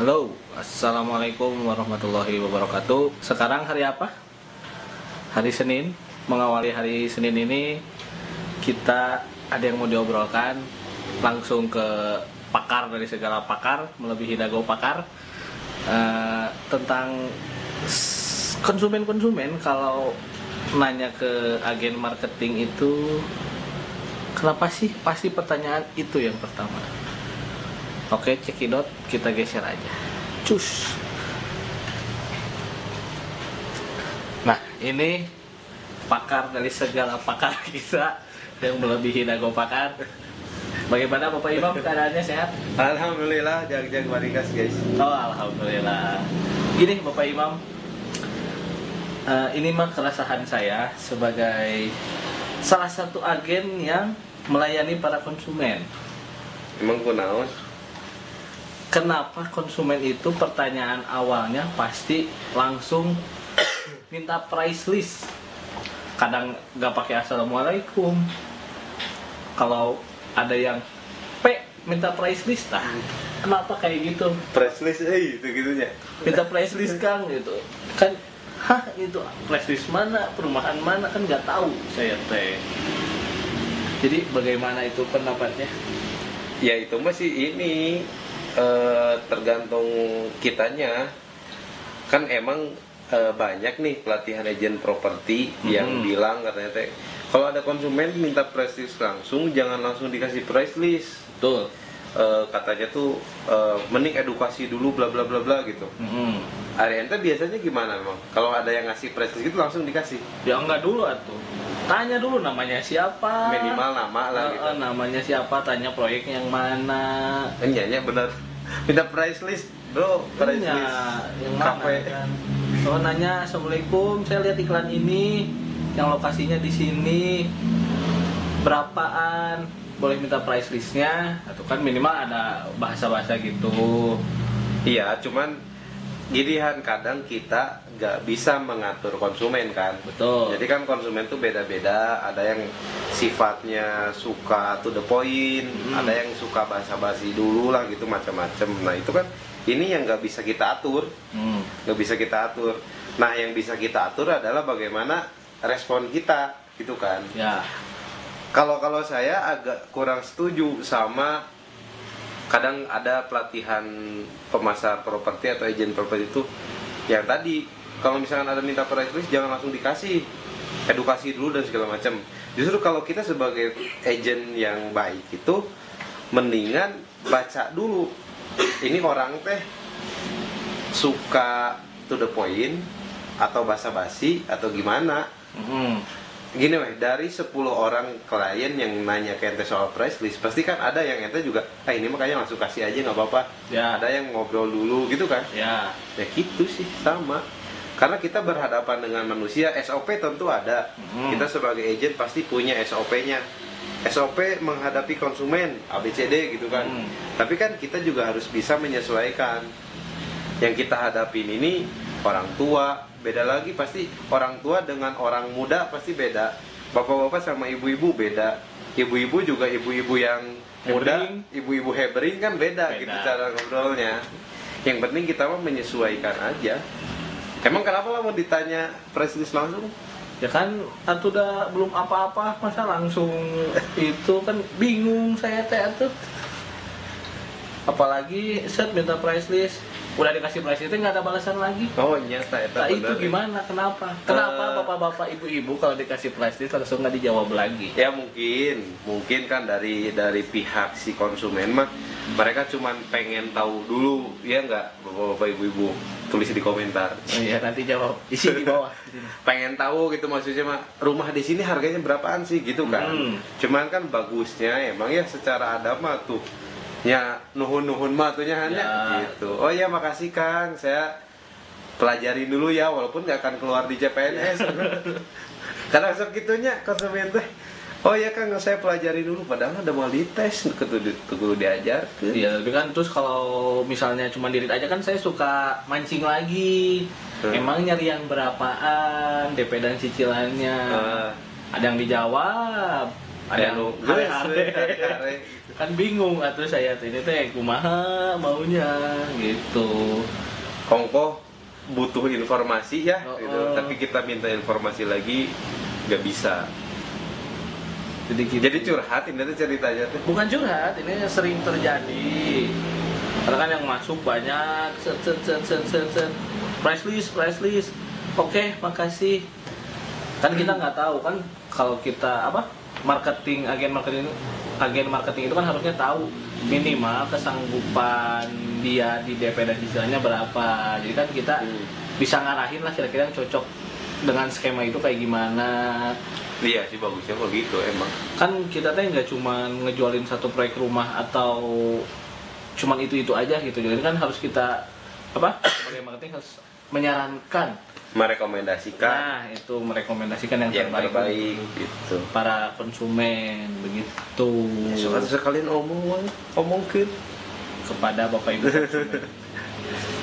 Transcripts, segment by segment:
Halo, assalamualaikum warahmatullahi wabarakatuh. Sekarang hari apa? Hari Senin. Mengawali hari Senin ini, kita ada yang mau diobrolkan langsung ke pakar dari segala pakar, melebihi dago pakar, tentang konsumen. Kalau nanya ke agen marketing itu, kenapa sih? Pasti pertanyaan itu yang pertama. Oke, cekidot, kita geser aja. Cus. Nah, ini pakar dari segala pakar kita yang melebihi dago pakar. Bagaimana Bapak Imam, keadaannya sehat? Alhamdulillah, jag marikas guys. Oh, alhamdulillah. Gini Bapak Imam, ini mah keresahan saya sebagai salah satu agen yang melayani para konsumen. Emang kunaon? Kenapa konsumen itu pertanyaan awalnya pasti langsung minta price list. Kadang nggak pakai assalamualaikum. Kalau ada yang minta price list, kenapa kayak gitu? Price list, itu gitunya. Minta price list Kang gitu. Kan, itu price list mana, perumahan mana, kan nggak tahu saya teh. Jadi bagaimana itu pendapatnya? Ya itu masih ini tergantung kitanya. Kan emang banyak nih pelatihan agen properti yang bilang katanya teh, kalau ada konsumen minta price list langsung, jangan langsung dikasih price list. Betul. Katanya tuh mending edukasi dulu bla bla bla bla gitu. Hari ente biasanya gimana emang? Kalau ada yang ngasih price list itu langsung dikasih? Ya enggak dulu atuh. Tanya dulu namanya siapa. Minimal nama lah gitu. Namanya siapa, tanya proyek yang mana. Iya benar. Minta price list, bro. Price Iya, list. yang mana kan? So nanya, assalamualaikum, saya lihat iklan ini, yang lokasinya di sini, berapaan? Boleh minta price listnya? Atau kan minimal ada bahasa-bahasa gitu. Iya, cuman giliran kadang kita nggak bisa mengatur konsumen kan. Betul. Jadi kan konsumen tuh beda-beda. Ada yang sifatnya suka to the point, ada yang suka basa-basi dulu lah gitu, macam-macam. Nah itu kan ini yang nggak bisa kita atur, nggak bisa kita atur. Nah yang bisa kita atur adalah bagaimana respon kita, gitu kan. Ya. Kalau saya agak kurang setuju sama kadang ada pelatihan pemasar properti atau agen properti itu yang tadi, kalau misalkan ada minta price list jangan langsung dikasih, edukasi dulu dan segala macam. Justru kalau kita sebagai agen yang baik itu mendingan baca dulu, ini orang teh suka to the point atau basa-basi atau gimana. Gini weh, dari 10 orang klien yang nanya ke ente soal price list, pasti kan ada yang ente juga, ini makanya langsung kasih aja nggak apa-apa. Ya. Ada yang ngobrol dulu gitu kan. Ya. Ya gitu sih, sama. Karena kita berhadapan dengan manusia, SOP tentu ada. Kita sebagai agent pasti punya SOP-nya. SOP menghadapi konsumen, ABCD gitu kan. Tapi kan kita juga harus bisa menyesuaikan. Yang kita hadapin ini orang tua, beda lagi pasti orang tua dengan orang muda pasti beda. Bapak-bapak sama ibu-ibu beda. Ibu-ibu juga ibu-ibu yang muda, ibu-ibu hebring kan beda gitu cara ngobrolnya. Yang penting kita mau menyesuaikan aja. Emang kenapa lah mau ditanya price list langsung? Ya kan, atuh udah belum apa-apa, masa langsung itu kan bingung saya teh atuh. Apalagi set minta price list, udah dikasih price list nggak ada balasan lagi. Oh nyata ya. Nah itu gimana? Kenapa? Kenapa bapak-bapak, ibu-ibu kalau dikasih price list langsung nggak dijawab lagi? Ya mungkin kan dari pihak si konsumen mah mereka cuman pengen tahu dulu, ya nggak, bapak-bapak ibu-ibu, tulis di komentar. Iya nanti jawab, isi di bawah. Pengen tahu gitu maksudnya mah, rumah di sini harganya berapaan sih gitu kan? Cuman kan bagusnya emang ya secara adab mah tuh, ya nuhun mah tuhnya hanya gitu. Oh ya makasih Kang, saya pelajarin dulu ya, walaupun nggak akan keluar di CPNS. Karena segitunya konsumen teh, oh ya Kang saya pelajari dulu, padahal ada mau dites, kudu diajar. Iya, tapi kan terus kalau misalnya cuma dirit aja kan saya suka mancing lagi. Emang nyari yang berapaan, DP dan cicilannya. Ada yang dijawab, ada yang hare-hare. Kan bingung atuh saya teh ini teh kumaha maunya gitu. Kongko butuh informasi ya gitu. Oh. Tapi kita minta informasi lagi nggak bisa. Jadi gitu. Jadi curhat ini tuh ceritanya tuh. Bukan curhat, ini sering terjadi. Karena kan yang masuk banyak, set. Price list. Oke, makasih. Kan kita nggak tahu kan kalau kita agen marketing itu kan harusnya tahu minimal kesanggupan dia di DP dan cicilannya berapa. Jadi kan kita bisa ngarahin lah kira-kira yang cocok dengan skema itu kayak gimana. Iya sih bagusnya kok gitu emang. Kan kita teh nggak cuma ngejualin satu proyek rumah atau cuman itu aja gitu. Jadi kan harus kita sebagai marketing harus menyarankan, Merekomendasikan. nah itu merekomendasikan yang terbaik gitu. para konsumen begitu. Soalnya sekalian omongkeun Kepada bapak ibu konsumen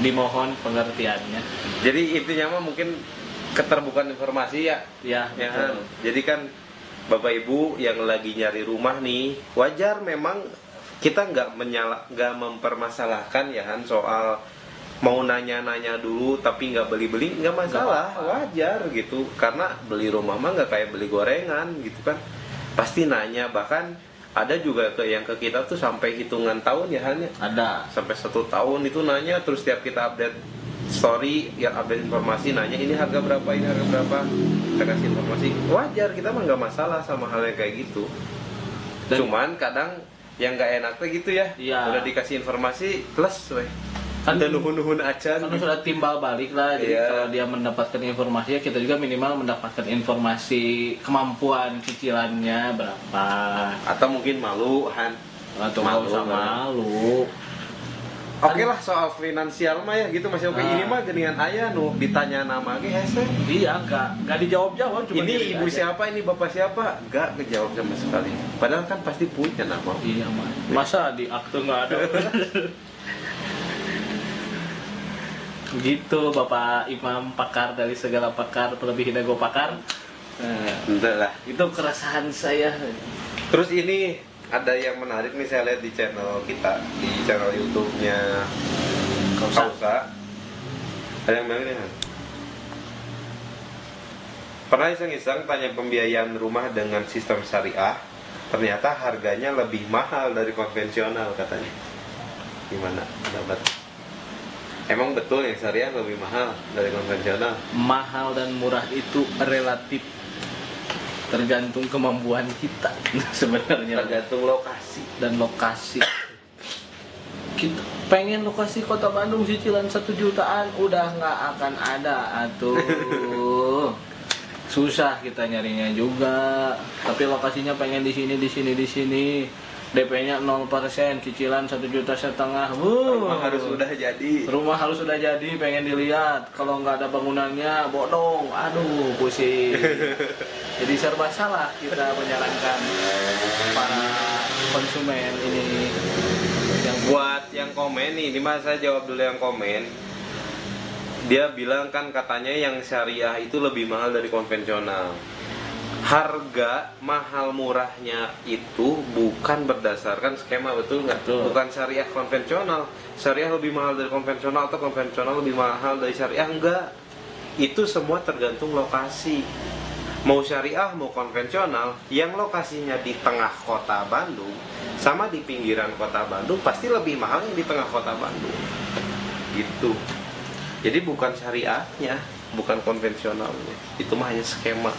dimohon pengertiannya. Jadi intinya mah mungkin keterbukaan informasi ya. Ya, Ya betul. kan? Jadi kan bapak ibu yang lagi nyari rumah nih, wajar memang kita nggak mempermasalahkan ya kan soal mau nanya-nanya dulu tapi nggak beli-beli, nggak masalah, wajar gitu. Karena beli rumah mah nggak kayak beli gorengan gitu kan, pasti nanya. Bahkan ada juga yang ke kita tuh sampai hitungan tahun ya hanya Ada. sampai 1 tahun itu nanya. Terus tiap kita update story, yang update informasi, nanya ini harga berapa, kita kasih informasi. Wajar, kita mah nggak masalah sama hal yang kayak gitu. Cuman kadang yang nggak enaknya gitu ya, Iya. udah dikasih informasi plus weh Kan udah nuhun-nuhun acan kan sudah timbal balik lah. Jadi Iya. kalau dia mendapatkan informasi, ya kita juga minimal mendapatkan informasi kemampuan cicilannya berapa. atau mungkin malu han. Atau nggak usah kan. malu. Oke lah, soal finansial mah ya gitu masih oke. Ini mah geningan ayah nu ditanya nama ge hese. Iya, nggak dijawab-jawab. Cuma Ini diri ibu aja. siapa, ini bapak siapa, nggak ngejawab sama sekali. Padahal kan pasti punya nama. Iya, masa di akte nggak ada. Gitu Bapak Imam, pakar dari segala pakar, terlebih dago pakar. Entah lah. Itu keresahan saya. Terus ini ada yang menarik nih saya lihat di channel kita, di channel YouTube-nya Kausa. Ada yang bilang ini kan, pernah iseng-iseng tanya pembiayaan rumah dengan sistem syariah, ternyata harganya lebih mahal dari konvensional katanya. Gimana pendapat? Emang betul yang syariah lebih mahal dari konvensional? Mahal dan murah itu relatif, tergantung kemampuan kita sebenarnya. Tergantung lokasi. Dan lokasi. Kita pengen lokasi kota Bandung cicilan 1 jutaan udah nggak akan ada atuh. Susah kita nyarinya juga. Tapi lokasinya pengen di sini. DP-nya 0%, cicilan 1,5 juta. Rumah harus sudah jadi. Rumah harus sudah jadi, pengen dilihat. Kalau nggak ada bangunannya, bodong. Aduh, pusing. Jadi serba salah kita menyarankan para konsumen ini. Buat yang komen nih, ini mas saya jawab dulu yang komen. Dia bilang kan katanya yang syariah itu lebih mahal dari konvensional. Harga mahal murahnya itu bukan berdasarkan skema, betul nggak? Bukan syariah konvensional. Syariah lebih mahal dari konvensional atau konvensional lebih mahal dari syariah, enggak. Itu semua tergantung lokasi. Mau syariah mau konvensional, yang lokasinya di tengah kota Bandung sama di pinggiran kota Bandung pasti lebih mahal yang di tengah kota Bandung. Gitu. Jadi bukan syariahnya, bukan konvensionalnya. Itu mah hanya skema.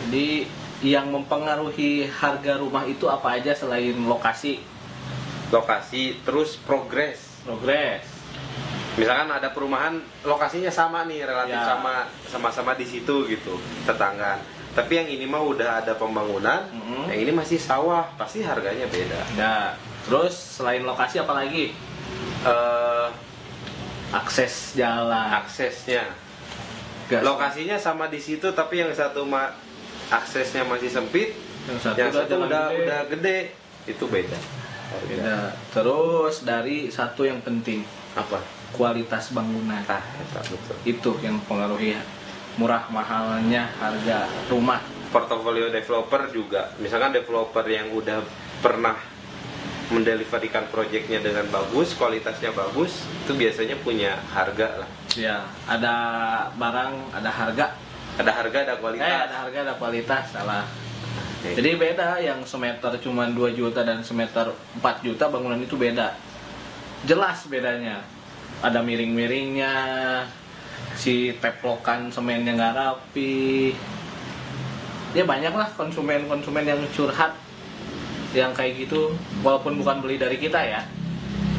Jadi yang mempengaruhi harga rumah itu apa aja selain lokasi? Lokasi, terus progres. Misalkan ada perumahan, lokasinya sama nih, relatif Ya. sama-sama di situ gitu, tetanggaan. Tapi yang ini mah udah ada pembangunan, yang ini masih sawah, pasti harganya beda. Nah, terus selain lokasi apa lagi? Akses jalan. Aksesnya, Gas. lokasinya sama di situ, tapi yang satu aksesnya masih sempit, yang satu udah gede. udah gede, itu beda. Beda. Terus dari satu yang penting, Apa? kualitas bangunan. Eta betul. Itu yang mempengaruhi murah mahalnya harga rumah. portofolio developer juga. Misalkan developer yang udah pernah mendeliverkan proyeknya dengan bagus, kualitasnya bagus, itu biasanya punya harga lah. Ya, ada barang, ada harga. Ada harga, ada kualitas. Ada harga, ada kualitas, salah. Oke. Jadi beda, yang semeter cuma 2 juta dan semeter 4 juta bangunan itu beda. Jelas bedanya. Ada miring-miringnya, si teplokan semennya nggak rapi. Ya banyak lah konsumen-konsumen yang curhat yang kayak gitu, walaupun bukan beli dari kita ya.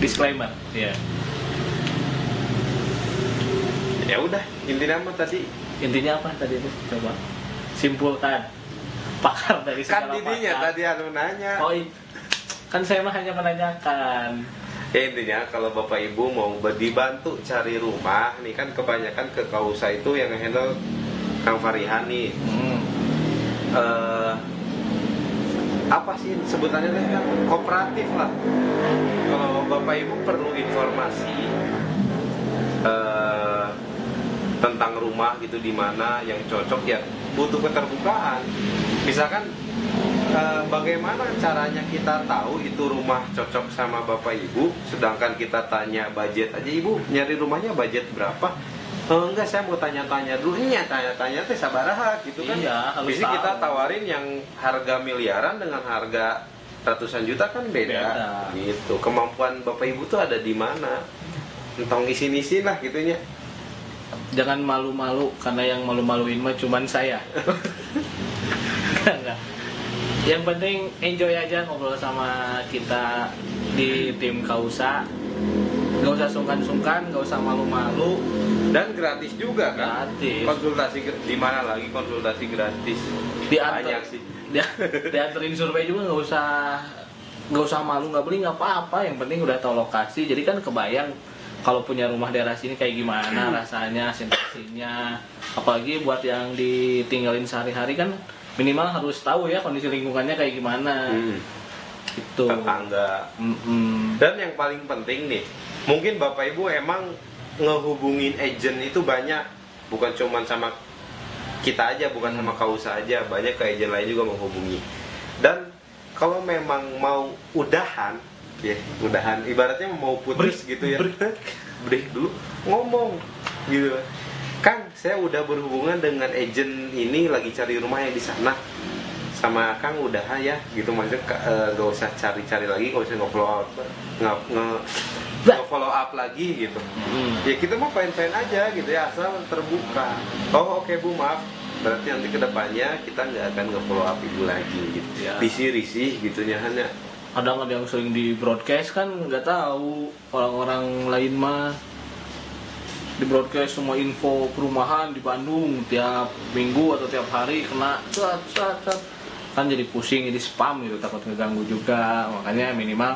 Disclaimer, ya. Ya udah, intinya apa tadi? Intinya apa tadi itu? Coba simpulkan. Pakar dari Kan segala didinya pakar. tadi anu nanya. Oh, kan saya mah hanya menanyakan. Ya intinya kalau Bapak Ibu mau dibantu cari rumah, nih kan kebanyakan ke Kausa itu yang handle Kang Farihan nih. Apa sih sebutannya kan kooperatif lah. Kalau Bapak Ibu perlu informasi tentang rumah gitu di mana yang cocok, ya butuh keterbukaan. Misalkan bagaimana caranya kita tahu itu rumah cocok sama Bapak Ibu, sedangkan kita tanya budget aja, Ibu nyari rumahnya budget berapa? Enggak, saya mau tanya-tanya dulu. Tanya-tanya teh sabaraha gitu kan. Iya, harus Bisa kita tahu. tawarin yang harga miliaran dengan harga ratusan juta kan beda. Gitu. Kemampuan Bapak Ibu tuh ada di mana? Entong isi-isi lah gitunya. Jangan malu-malu, karena yang malu-maluin mah cuman saya. Enggak. Yang penting enjoy aja ngobrol sama kita di tim Kausa. Gak usah sungkan-sungkan, gak usah malu-malu. Dan gratis juga kan? Gratis. Konsultasi di mana lagi konsultasi gratis? Banyak sih. Dianterin survei juga nggak usah malu, nggak beli nggak apa-apa. Yang penting udah tahu lokasi. Jadi kan kebayang kalau punya rumah daerah sini kayak gimana rasanya, sensasinya. Apalagi buat yang ditinggalin sehari-hari kan minimal harus tahu ya kondisi lingkungannya kayak gimana. Itu. Tetangga. Dan yang paling penting nih, mungkin Bapak Ibu emang ngehubungin agent itu banyak, bukan cuma sama kita aja, bukan sama Kausa aja, banyak ke agent lain juga menghubungi. Dan kalau memang mau udahan, ya udahan, ibaratnya mau putus gitu ya, break dulu, ngomong gitu. Kang, saya udah berhubungan dengan agent ini, lagi cari rumah yang di sana. Sama Kang udah ya gitu, maksudnya gak usah cari-cari lagi, gak usah nge-follow up lagi gitu. Ya kita mau fine-fine aja gitu ya, asal terbuka. Oh oke Bu, maaf, berarti nanti kedepannya kita nggak akan nge-follow up Ibu lagi gitu ya. Risih gitu ya, hanya Ada yang sering di broadcast kan nggak tahu, orang-orang lain mah di broadcast semua info perumahan di Bandung tiap minggu atau tiap hari kena kan jadi pusing, jadi spam gitu, takut ngeganggu juga. Makanya minimal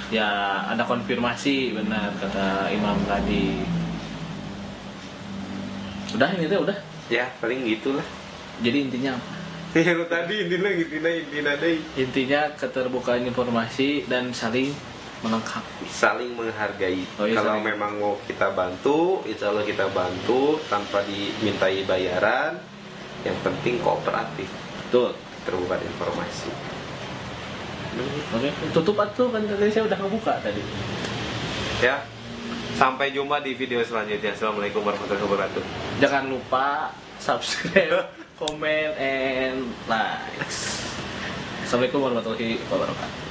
ya ada konfirmasi, benar kata Imam tadi. Udah, ini tuh udah ya paling gitulah. jadi intinya apa? Ya lu tadi intinya deh. Intinya keterbukaan informasi dan saling melengkapi, Saling menghargai. Oh, iya, Kalau saling. memang mau kita bantu, insya Allah kita bantu tanpa dimintai bayaran. Yang penting kooperatif, betul. terbuka informasi. Oke, tutup atuh kan tadi saya udah ngebuka tadi. Ya, sampai jumpa di video selanjutnya. Assalamualaikum warahmatullahi wabarakatuh. Jangan lupa subscribe, comment, and like. Assalamualaikum warahmatullahi wabarakatuh.